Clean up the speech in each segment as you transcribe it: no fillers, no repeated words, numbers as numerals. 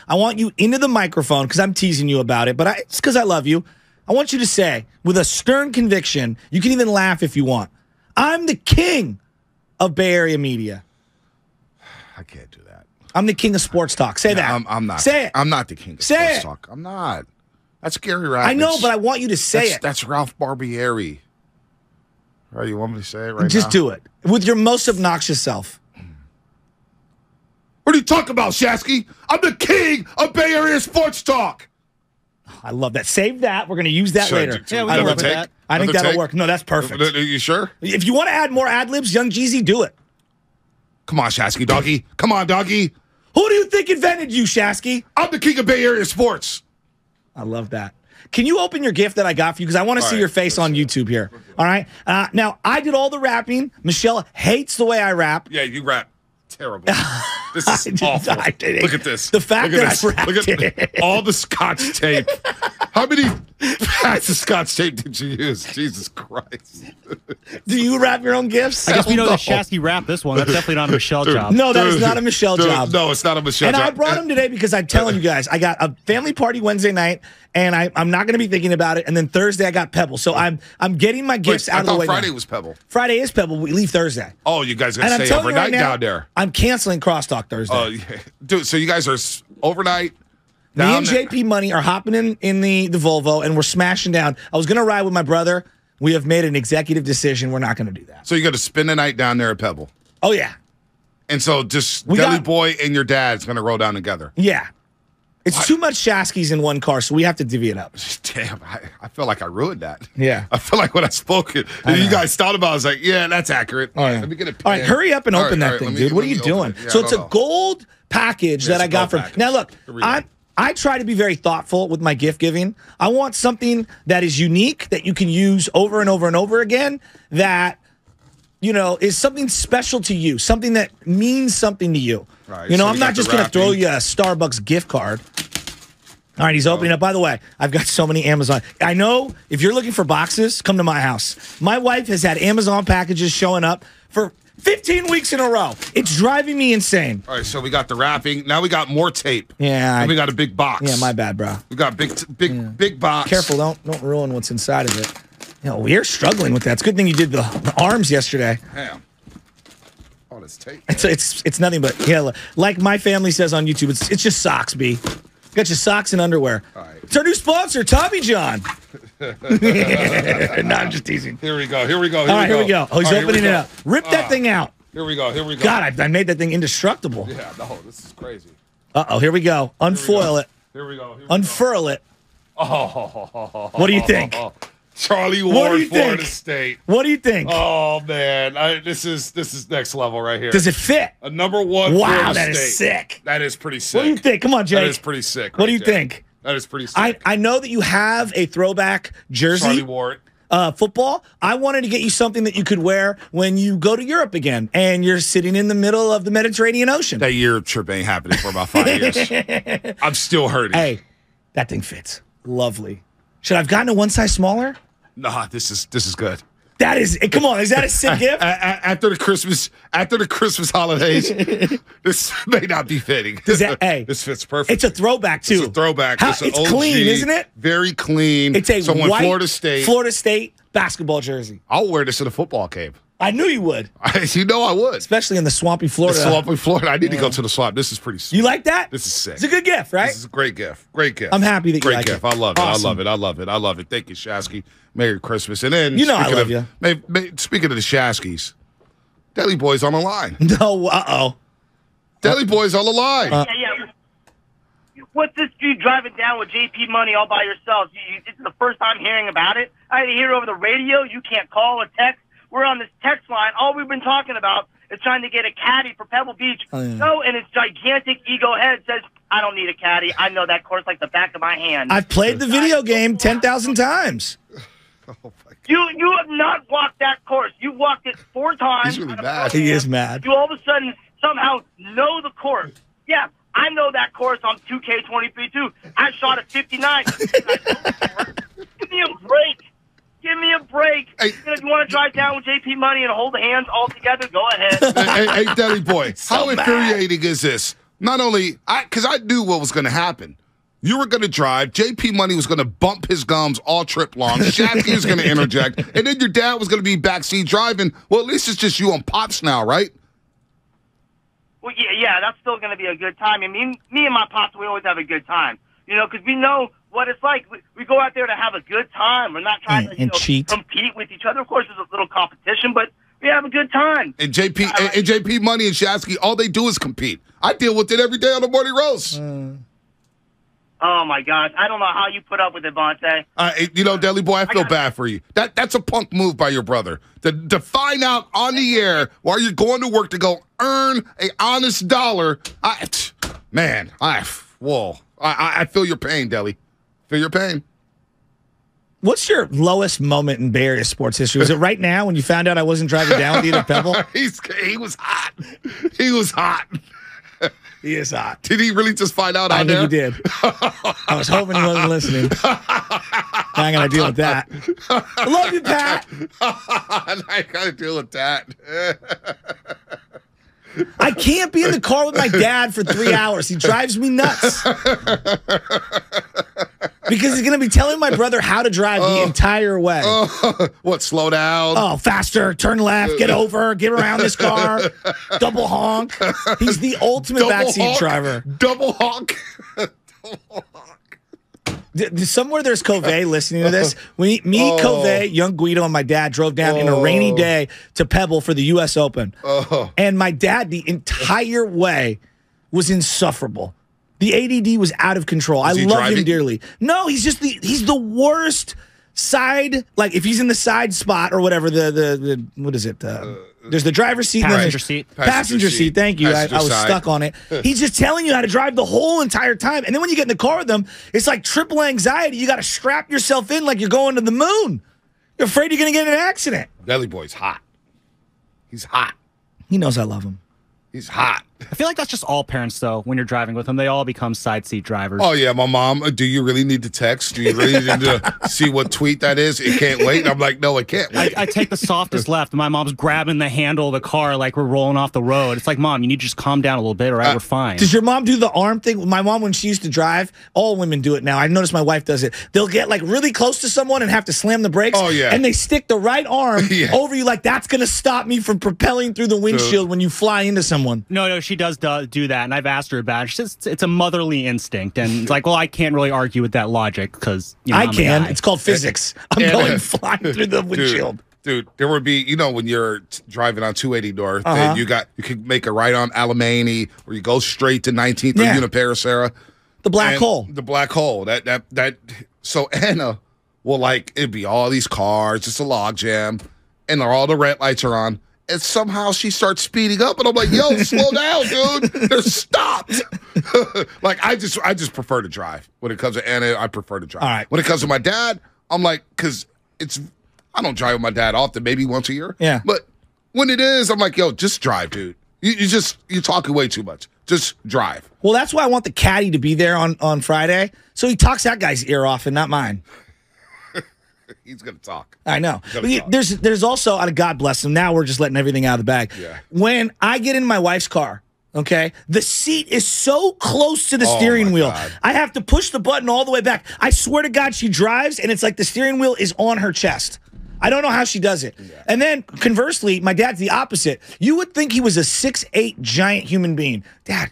I want you into the microphone because I'm teasing you about it, but it's because I love you. I want you to say, with a stern conviction, you can even laugh if you want, I'm the king of Bay Area media. I can't do that. I'm the king of sports talk. Say that. I'm not. Say it. I'm not the king of sports talk. I'm not. That's Gary Ravitch. I know, but I want you to say it. That's Ralph Barbieri. All right, you want me to say it right now? Just do it with your most obnoxious self. What are you talking about, Shasky? I'm the king of Bay Area sports talk. I love that. Save that. We're going to use that later. Yeah, we can work with that. I think that'll work. No, that's perfect. Are you sure? If you want to add more ad-libs, Young Jeezy, do it. Come on, Shasky, doggy. Come on, doggy. Who do you think invented you, Shasky? I'm the king of Bay Area sports. I love that. Can you open your gift that I got for you? Because I want to see your face on YouTube here. All right? Now, I did all the rapping. Michelle hates the way I rap. Yeah, you rap terrible. This is awful. Look at this. The fact that I rapped Look at all the Scotch tape. How many packs of Scotch tape did you use? Jesus Christ. Do you wrap your own gifts? I guess we know that Shasky wrapped this one. That's definitely not a Michelle job. No, that is not a Michelle job. No, it's not a Michelle job. job. And I brought him today because I'm telling you guys, I got a family party Wednesday night, and I'm not going to be thinking about it. And then Thursday I got Pebble, so I'm getting my gifts out of the way. Friday now. was Pebble. Friday is Pebble. We leave Thursday. Oh, you guys are going to stay overnight down there. I'm canceling Crosstalk Thursday. Oh, yeah. Dude, so you guys are overnight. Me and JP Money are hopping in the Volvo, and we're smashing down. I was going to ride with my brother. We have made an executive decision. We're not going to do that. So you're going to spend the night down there at Pebble? Oh, yeah. And so just Deli Boy and your dad's going to roll down together? Yeah. It's too much Shaskys in one car, so we have to divvy it up. Damn, I feel like I ruined that. Yeah. I feel like when I spoke it, you guys thought about it, I was like, yeah, that's accurate. All right. Let me get it. All right, hurry up and open that thing, dude. What are you doing? Yeah, so it's a gold package that I got from. Now, look, I try to be very thoughtful with my gift giving. I want something that is unique, that you can use over and over and over again, that, you know, is something special to you, something that means something to you. Right, you know, so I'm not just going to throw you a Starbucks gift card. All right, he's opening up. By the way, I've got so many Amazon. I know if you're looking for boxes, come to my house. My wife has had Amazon packages showing up for 15 weeks in a row. It's driving me insane. All right, so we got the wrapping. Now we got more tape. Yeah. And we got a big box. Yeah, my bad, bro. We got big box. Careful, don't ruin what's inside of it. You know, we're struggling with that. It's a good thing you did the arms yesterday. Damn. Oh, this tape. It's nothing but, yeah, like my family says on YouTube, it's just socks, B. Got your socks and underwear. All right. It's our new sponsor, Tommy John. No, I'm just teasing. Here we go. All right, here we go. Oh, he's opening it up. Rip that thing out. Here we go. God, I made that thing indestructible. Yeah, no, this is crazy. Uh-oh, here we go. Unfoil it. Here we go. Unfurl it. Oh. What do you think? Charlie Ward, Florida State. What do you think? Oh man, this is next level right here. Does it fit? A number one. Wow, Florida that State. is sick. That is pretty sick. What do you think? Come on, Jay. That is pretty sick. What do you think? That is pretty sick. I know that you have a throwback jersey. Charlie Ward. Football. I wanted to get you something that you could wear when you go to Europe again and you're sitting in the middle of the Mediterranean Ocean. That Europe trip ain't happening for about 5 years. I'm still hurting. Hey, that thing fits. Lovely. Should I have gotten a one size smaller? Nah, this is good. That is, come on, is that a sick gift? After the Christmas holidays, this may not be fitting. This fits perfect. It's a throwback too. It's a throwback. It's OG, clean, isn't it? Very clean. It's a white Florida State basketball jersey. I'll wear this in a football game. I knew you would. You know I would. Especially in the swampy Florida. I need to go to the swamp. This is pretty sweet. You like that? This is sick. It's a good gift, right? This is a great gift. Great gift. I'm happy that you like gift. it. I love it. Awesome. I love it. Thank you, Shasky. Merry Christmas. And then, I love you. Speaking of the Shaskys, Deli Boy's on the line. No, Deli Boy's on the line. Yeah. What's this dude driving down with JP Money all by yourself? This is the first time hearing about it. I had to hear it over the radio. You can't call or text. We're on this text line. All we've been talking about is trying to get a caddy for Pebble Beach. Oh, yeah. No, and its gigantic ego head says, I don't need a caddy. I know that course like the back of my hand. I've played the video game 10,000 times. Oh, my God. You have not walked that course. You walked it 4 times. He's really mad. He is mad. You all of a sudden somehow know the course. Yeah, I know that course on 2K23 too. I shot at 59. Give me a break. Give me a break. Hey. If you want to drive down with JP Money and hold hands all together, go ahead. Hey, Deli Boy, how infuriating is this? not only because I knew what was going to happen. You were going to drive. JP Money was going to bump his gums all trip long. Shasky was going to interject. And then your dad was going to be backseat driving. Well, at least it's just you and Pops now, right? Well, yeah, that's still going to be a good time. I mean, me and my Pops, we always have a good time. You know, because we know what it's like. We go out there to have a good time. We're not trying to cheat. Compete with each other. Of course, there's a little competition, but we have a good time. And JP Money and Shasky, all they do is compete. I deal with it every day on the Morning Roast. Oh, my gosh. I don't know how you put up with it, Bonte. You know, Deli Boy, I feel bad for you. That's a punk move by your brother. To find out on the air while you're going to work to go earn an honest dollar. I feel your pain, Deli. Feel your pain. What's your lowest moment in Bay Area sports history? Was it right now when you found out I wasn't driving down with you to Pebble? He was hot. He was hot. He is hot. Did he really just find out? I think he did. I was hoping he wasn't listening. Now I got to deal with that. I love you, Pat. I got to deal with that. I can't be in the car with my dad for 3 hours. He drives me nuts. Because he's going to be telling my brother how to drive the entire way. What, slow down? Oh, faster, turn left, get over, get around this car, double honk. He's the ultimate backseat driver. Double honk. Double honk. Somewhere there's Covey listening to this. Me, Covey, young Guido, and my dad drove down in a rainy day to Pebble for the U.S. Open. And my dad, the entire way, was insufferable. The ADD was out of control. I love him dearly. No, he's the worst side. Like if he's in the side spot or whatever, the what is it? There's the driver's seat, passenger seat. Passenger seat. Thank you. I was stuck on it. He's just telling you how to drive the whole entire time, and then when you get in the car with him, it's like triple anxiety. You got to strap yourself in like you're going to the moon. You're afraid you're going to get in an accident. Deli Boy's hot. He's hot. He knows I love him. He's hot. I feel like that's just all parents, though. When you're driving with them, they all become side seat drivers. Oh, yeah, my mom, do you really need to text? Do you really need to see what tweet that is? It can't wait. And I'm like, no, it can't wait. I take the softest left. My mom's grabbing the handle of the car like we're rolling off the road. It's like, Mom, you need to just calm down a little bit, all right? We're fine. Does your mom do the arm thing? My mom, when she used to drive, all women do it now. I noticed my wife does it. They'll get like really close to someone and have to slam the brakes. Oh, yeah. And they stick the right arm over you like that's going to stop me from propelling through the windshield when you fly into someone. No, she does do that, and I've asked her about it. She says it's a motherly instinct, and it's like, well, I can't really argue with that logic because I can. It's called physics. I'm going flying through the windshield. Dude, there would be, when you're driving on 280 North, and you could make a right on Alamany, or you go straight to 19th or Uniparacera. The black hole. The black hole. So Anna will it'd be all these cars, just a log jam, and all the red lights are on. And somehow she starts speeding up, and I'm like, "Yo, slow down, dude! They're stopped." I just prefer to drive. When it comes to Anna, I prefer to drive. All right. When it comes to my dad, I'm like, because I don't drive with my dad often, maybe once a year. Yeah. But when it is, I'm like, "Yo, just drive, dude. You're talking way too much. Just drive." Well, that's why I want the caddy to be there on Friday, so he talks that guy's ear off and not mine. He's gonna talk. I know. There's also, God bless him. Now we're just letting everything out of the bag. Yeah. When I get in my wife's car, okay, the seat is so close to the steering wheel. God. I have to push the button all the way back. I swear to God, she drives, and it's like the steering wheel is on her chest. I don't know how she does it. Yeah. And then, conversely, my dad's the opposite. You would think he was a 6'8" giant human being. Dad,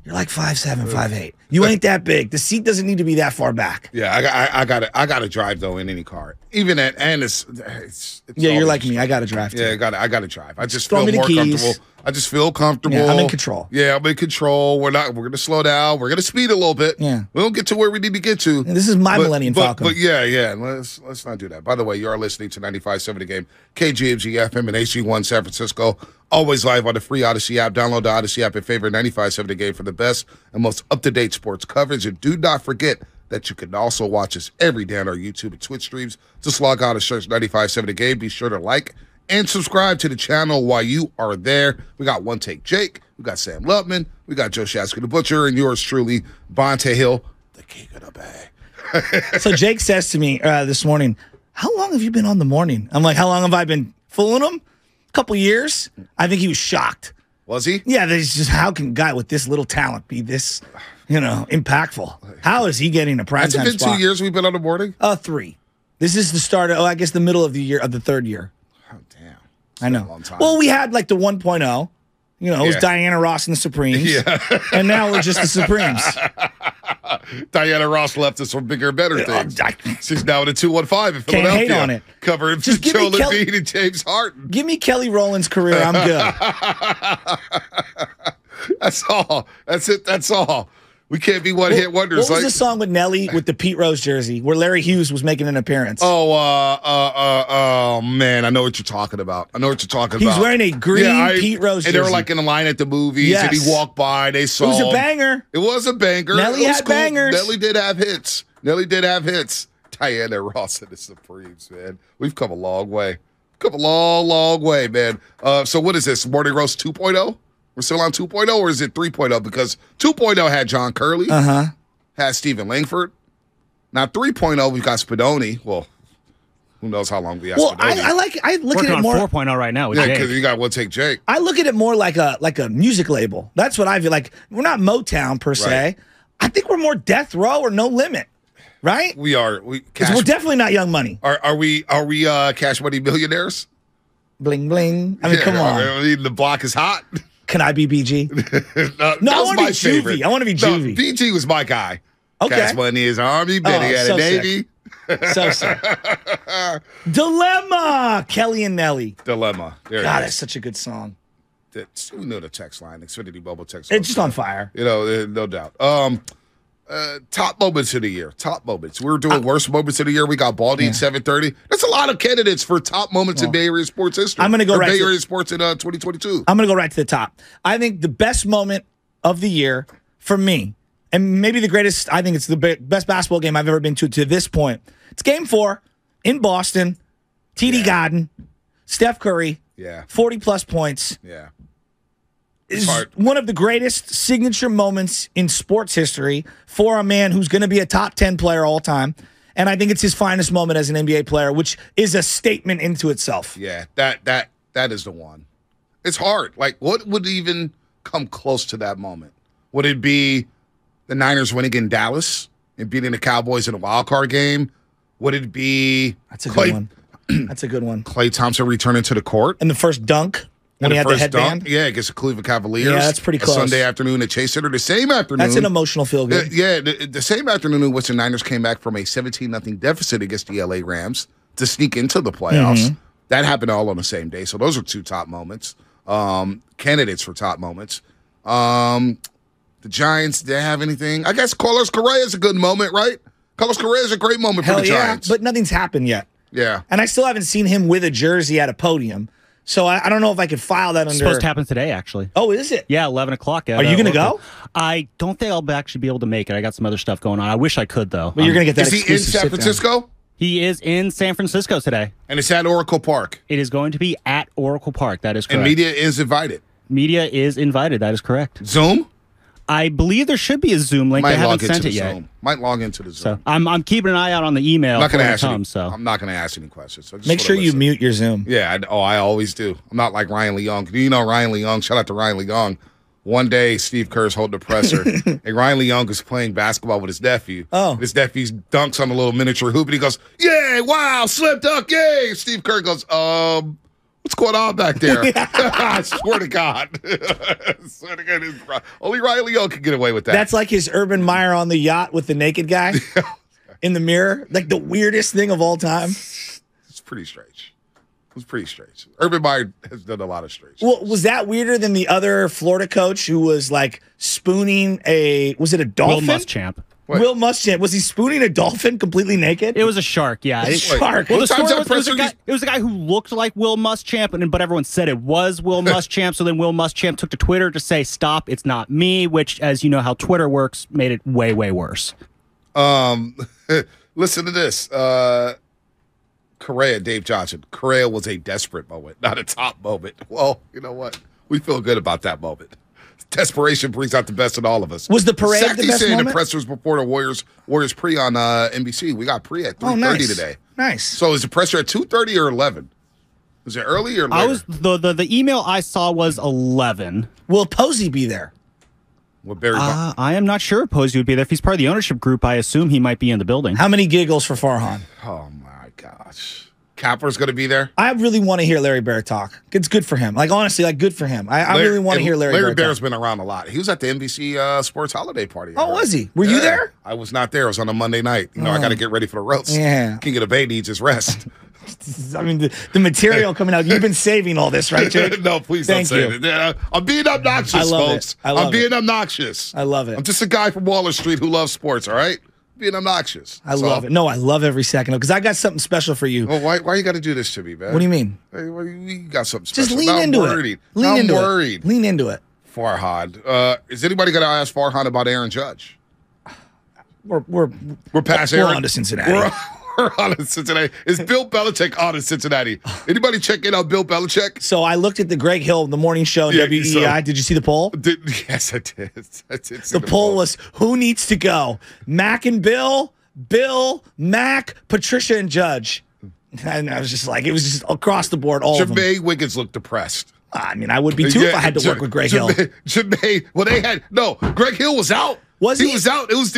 you're like 5'7", 5'8". You ain't that big. The seat doesn't need to be that far back. Yeah, I got to drive though in any car, even it's yeah, you're like me. I got to drive too. Yeah, I got to drive. I just Throw feel me more the keys. comfortable. I just feel comfortable. Yeah, I'm in control. Yeah, I'm in control. We're gonna slow down. We're gonna speed a little bit. Yeah, we don't get to where we need to get to. Yeah, this is my Millennium Falcon. But yeah. Let's not do that. By the way, you are listening to 95.7 The Game, KGMG FM and HG1 San Francisco. Always live on the free Odyssey app. Download the Odyssey app and favorite 95.7 The Game for the best and most up-to-date sports coverage. And do not forget that you can also watch us every day on our YouTube and Twitch streams. Just log on and search 95.7 The Game. Be sure to like and subscribe to the channel while you are there. We got One Take Jake. We got Sam Lutman. We got Joe Shasky the Butcher. And yours truly, Bonte Hill, the king of the bay. So Jake says to me this morning, how long have you been on the morning? I'm like, how long have I been fooling him? A couple years. I think he was shocked. Was he? Yeah, there's just how can a guy with this little talent be this, impactful? How is he getting a primetime spot? Has it been 2 years we've been on the morning? 3. This is the start of, I guess, the middle of the year of the third year. Oh, damn. I know. A long time. Well, we had like the 1.0. It was Diana Ross and the Supremes. Yeah. And now we're just the Supremes. Diana Ross left us for bigger and better things. She's now in a 215 in Philadelphia. Can't hate on it. Covering for Joe Levine and James Harden. Give me Kelly Rowland's career. I'm good. That's all. That's it. That's all. We can't be one-hit wonders. What was the song with Nelly with the Pete Rose jersey where Larry Hughes was making an appearance? Oh, man. I know what you're talking about. He's wearing a green Pete Rose jersey. And they were like in the line at the movies, and he walked by, they saw It was a banger. It was a banger. Nelly had bangers. Nelly did have hits. Diana Ross and the Supremes, man. We've come a long way. Long way, man. So what is this, Morning Roast 2.0? We're still on 2.0, or is it 3.0? Because 2.0 had John Curley, had Stephen Langford. Now 3.0, we've got Spadoni. Well, who knows how long we have Spadoni. I look Working at it more 4.0 right now with Yeah, Jake. because you got We'll Take Jake. I look at it more like a music label. That's what I feel like. We're not Motown per se. Right. I think we're more Death Row or No Limit, right? We are. Because we're definitely not Young Money. Are we Cash Money millionaires? Bling bling. I mean, come on. I mean, the block is hot. Can I be BG? No, I want to be Juvie. I want to be Juvie. No, BG was my guy. Okay. Cash Money is Army, Benny had a Navy. So sick. Dilemma. Kelly and Nelly. Dilemma. There God, it that's is. such a good song. We know the text line. Xfinity Bubble text. It's just on fire. No doubt. Top moments of the year. Top moments. We were doing worst moments of the year. We got Baldy at 7:30. That's a lot of candidates for top moments in Bay Area sports history. I'm going to go right Bay to Area sports in 2022. I'm going to go right to the top. I think the best moment of the year for me, and maybe the greatest, I think it's the best basketball game I've ever been to this point. It's Game 4 in Boston, TD Garden, Steph Curry, 40-plus points. Yeah. Is one of the greatest signature moments in sports history for a man who's going to be a top 10 player all time. And I think it's his finest moment as an NBA player, which is a statement into itself. Yeah, that is the one. It's hard. Like, what would even come close to that moment? Would it be the Niners winning in Dallas and beating the Cowboys in a wild card game? Would it be That's a good one. That's a good one. Klay Thompson returning to the court? And the first dunk. When he had the headband? Against the Cleveland Cavaliers. Yeah, that's pretty close. Sunday afternoon at Chase Center. The same afternoon. That's an emotional feel-good. The same afternoon in which the Niners came back from a 17-0 deficit against the L.A. Rams to sneak into the playoffs. Mm-hmm. That happened all on the same day. So those are two top moments. Candidates for top moments. The Giants, did they have anything? I guess Carlos Correa is a good moment, right? Carlos Correa is a great moment for the Giants. But nothing's happened yet. Yeah. And I still haven't seen him with a jersey at a podium. So I don't know if I could file that under. It's supposed to happen today, actually. Oh, is it? Yeah, 11 o'clock. Are you going to go? I don't think I'll actually be able to make it. I got some other stuff going on. I wish I could, though. But you're going to get that. Is he in San Francisco? He is in San Francisco today. And it's at Oracle Park. It is going to be at Oracle Park. That is correct. And media is invited. Media is invited. That is correct. Zoom? I believe there should be a Zoom link. They haven't sent it yet. Might log into the Zoom. So I'm keeping an eye out on the email. I'm not going to ask I'm not going to ask any questions. So make sure you mute your Zoom. Yeah. I always do. I'm not like Ryan Leong. Do you know Ryan Leong? Shout out to Ryan Leong. One day, Steve Kerr's holding the presser, and Ryan Leong is playing basketball with his nephew. Oh. His nephew dunks on a little miniature hoop, and he goes, "Yay! Wow! Slip dunk! Yay!" Steve Kerr goes, what's going on back there? I swear to God. Only Ryan Leong can get away with that. That's like his Urban Meyer on the yacht with the naked guy in the mirror. Like the weirdest thing of all time. It's pretty strange. It was pretty strange. Urban Meyer has done a lot of strange. Well, was that weirder than the other Florida coach who was like spooning was it a dolphin? Will Muschamp. Will Muschamp. Was he spooning a dolphin completely naked? It was a shark, yeah. Shark. Well, the story was it was a guy who looked like Will Muschamp, but everyone said it was Will Muschamp. So then Will Muschamp took to Twitter to say, "Stop, it's not me," which, as you know how Twitter works, made it way, way worse. Listen to this. Correa, Dave Johnson. Correa was a desperate moment, not a top moment. Well, you know what? We feel good about that moment. Desperation brings out the best in all of us. Was the parade the best saying moment? The pressers before the Warriors pre on NBC. We got pre at 3:30 today. Nice. So is the presser at 2:30 or 11? Was it early or later? I was the email I saw was 11. Will Posey be there? With Barry I am not sure if Posey would be there. If he's part of the ownership group, I assume he might be in the building. How many giggles for Farhan? Oh, my gosh. Kapler's going to be there? I really want to hear Larry Bear talk. It's good for him. Like, honestly, like, good for him. I really want to hear Larry Bear Larry Bear's talk. been around a lot. He was at the NBC Sports Holiday Party. Oh, was he? Were you there? I was not there. It was on a Monday night. You know, I got to get ready for the roast. Yeah. King of the Bay needs his rest. I mean, the material coming out. You've been saving all this, right, Jake? No, please Thank don't say you. it. Yeah, I'm being obnoxious, I love folks. it. I love I'm being obnoxious. I love it. I'm just a guy from Waller Street who loves sports, all right? Being obnoxious. I love it. No, I love every second of it because I got something special for you. Well, why you got to do this to me, man? What do you mean? Hey, you got something special. Just lean Now into I'm worried. it. Lean Now into I'm worried. it. Lean into it. Farhan. Is anybody going to ask Farhan about Aaron Judge? We're past we're Aaron. on to Cincinnati. We're on to Cincinnati. Is Bill Belichick on to Cincinnati? Anybody check in on Bill Belichick? So I looked at the Greg Hill, the morning show on Yeah, WEEI. Did you see the poll? Yes, I did. I did see The poll was who needs to go? Mac and Bill, Mac, Patricia and Judge. And I was just like, it was just across the board, all of them. Jermaine Wiggins looked depressed. I mean, I would be too if I had to work with Greg Hill. Jermaine, well, Greg Hill was out. Was he? He was out. It was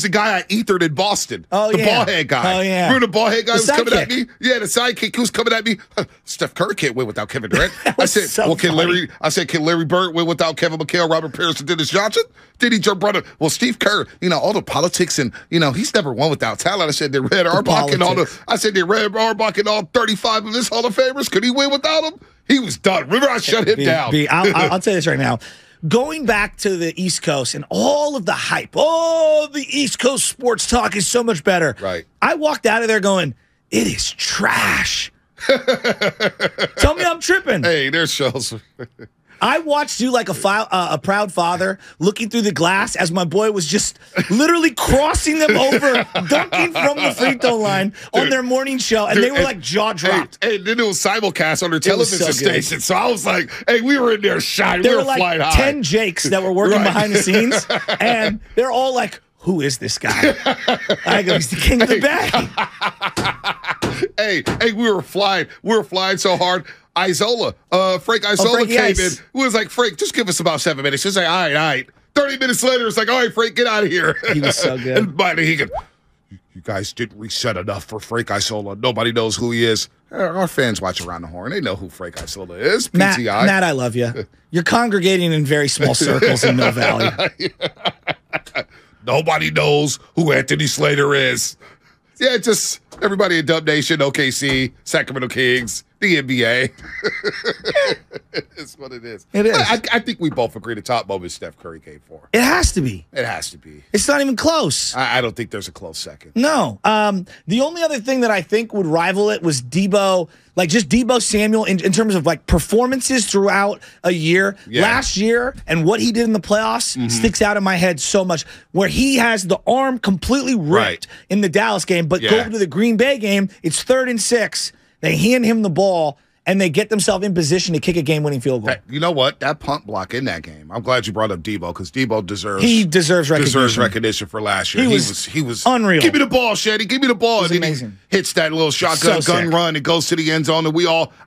the guy I ethered in Boston. Oh, the yeah. ball head guy. Oh, yeah. Remember the ball head guy The who was coming at sidekick. me? Yeah, the sidekick who was coming at me. Steph Curry can't win without Kevin Durant. I was said, so well, can funny. Larry Bird win without Kevin McHale, Robert Parrish, and Dennis Johnson? Did he jump brother? Well, Steve Kerr, all the politics and he's never won without talent. I said the Red Auerbach and all 35 of his Hall of Famers. Could he win without him? He was done. Remember, I shut him down. I'll tell you this right now. Going back to the East Coast and all of the hype, the East Coast sports talk is so much better. Right. I walked out of there going, it is trash. Tell me I'm tripping. Hey, there's shows. I watched you like a proud father looking through the glass as my boy was just literally crossing them over, dunking from the free throw line on their morning show, and they were like jaw dropped. Hey, then it was simulcast on their was television so good. station. So I was like, hey, we were in there shining. There We were were like flying high. 10 Jakes that were working Right. behind the scenes, and they're all like, who is this guy? I go, he's the king of the Bay. Hey, we were flying. We were flying so hard. Frank Isola Frankie came Ice. in. We was like, Frank, just give us about 7 minutes. He's like, all right. 30 minutes later, it's like, all right, Frank, get out of here. He was so good. And finally, he could. You guys didn't reset enough for Frank Isola. Nobody knows who he is. Our fans watch Around the Horn. They know who Frank Isola is. PTI. Matt, I love you. You're congregating in very small circles in Mill Valley. Nobody knows who Anthony Slater is. Yeah, just everybody in Dub Nation, OKC, Sacramento Kings, the NBA. It's what it is. It is. I think we both agree the top moment Steph Curry came for. It has to be. It has to be. It's not even close. I don't think there's a close second. No. The only other thing that I think would rival it was Debo, like just Debo Samuel in terms of like performances throughout a year. Yeah. Last year and what he did in the playoffs sticks out in my head so much, where he has the arm completely ripped Right. in the Dallas game, but Yeah. go to the Green Bay game, it's 3rd and 6. They hand him the ball and they get themselves in position to kick a game-winning field goal. You know what? That punt block in that game. I'm glad you brought up Debo because Debo deserves recognition for last year. He was unreal. Give me the ball, Shetty. Give me the ball. was And then amazing. he hits that little shotgun So gun sick. run and goes to the end zone. And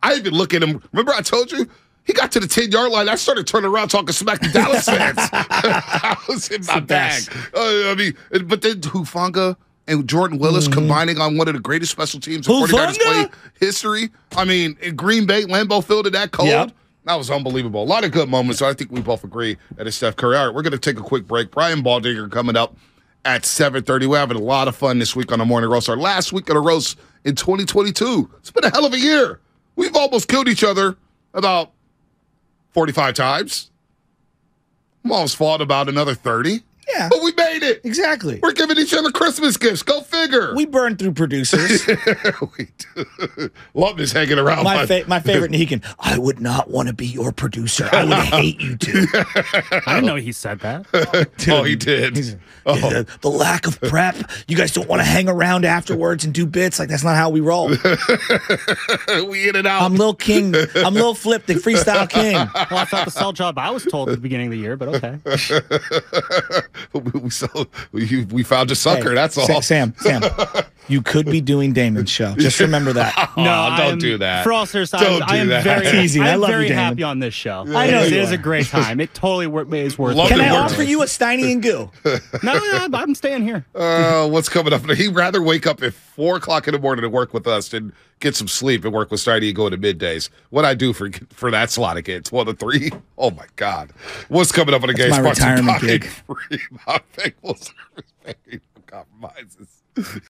I even look at him. Remember I told you? He got to the 10-yard line. I started turning around talking smack to Dallas fans. I was in my the bag. best. But then Hufanga and Jordan Willis combining on one of the greatest special teams in 49ers play Hufanga? history. I mean, in Green Bay, Lambeau Field in that cold. Yep. That was unbelievable. A lot of good moments. So I think we both agree that it's Steph Curry. All right, we're going to take a quick break. Brian Baldinger coming up at 7:30. We're having a lot of fun this week on the Morning Roast. Our last week of the roast in 2022. It's been a hell of a year. We've almost killed each other about 45 times. We almost fought about another 30. Yeah. But we made it. Exactly. We're giving each other Christmas gifts. Go figure. We burned through producers. We do. Love is hanging around. My favorite Nahikan. I would not want to be your producer. I would hate you too. I didn't know he said that. Oh, he did. The lack of prep. You guys don't want to hang around afterwards and do bits. Like, that's not how we roll. We in and out. I'm Lil King. I'm Lil Flip, the freestyle king. Well, that's not the sell job I was told at the beginning of the year, but okay. we found a sucker. Hey, that's all. Sam. you could be doing Damon's show. Just remember that. No, don't do that. For all seriousness, Don't I am do that. very, Teasing. I I'm love you, very Damon. happy on this show. I know it you is are. a great time. It totally is worth Love it. Can it. I works. offer you a Steiny and Goo? No, I'm staying here. What's coming up? He'd rather wake up at 4 o'clock in the morning to work with us than get some sleep and work with Steiny and go to middays. What I do for that slot of kids? 1 to 3? Oh my God! What's coming up on the game? my retirement gig. Free Mount Faithful Service. Compromises.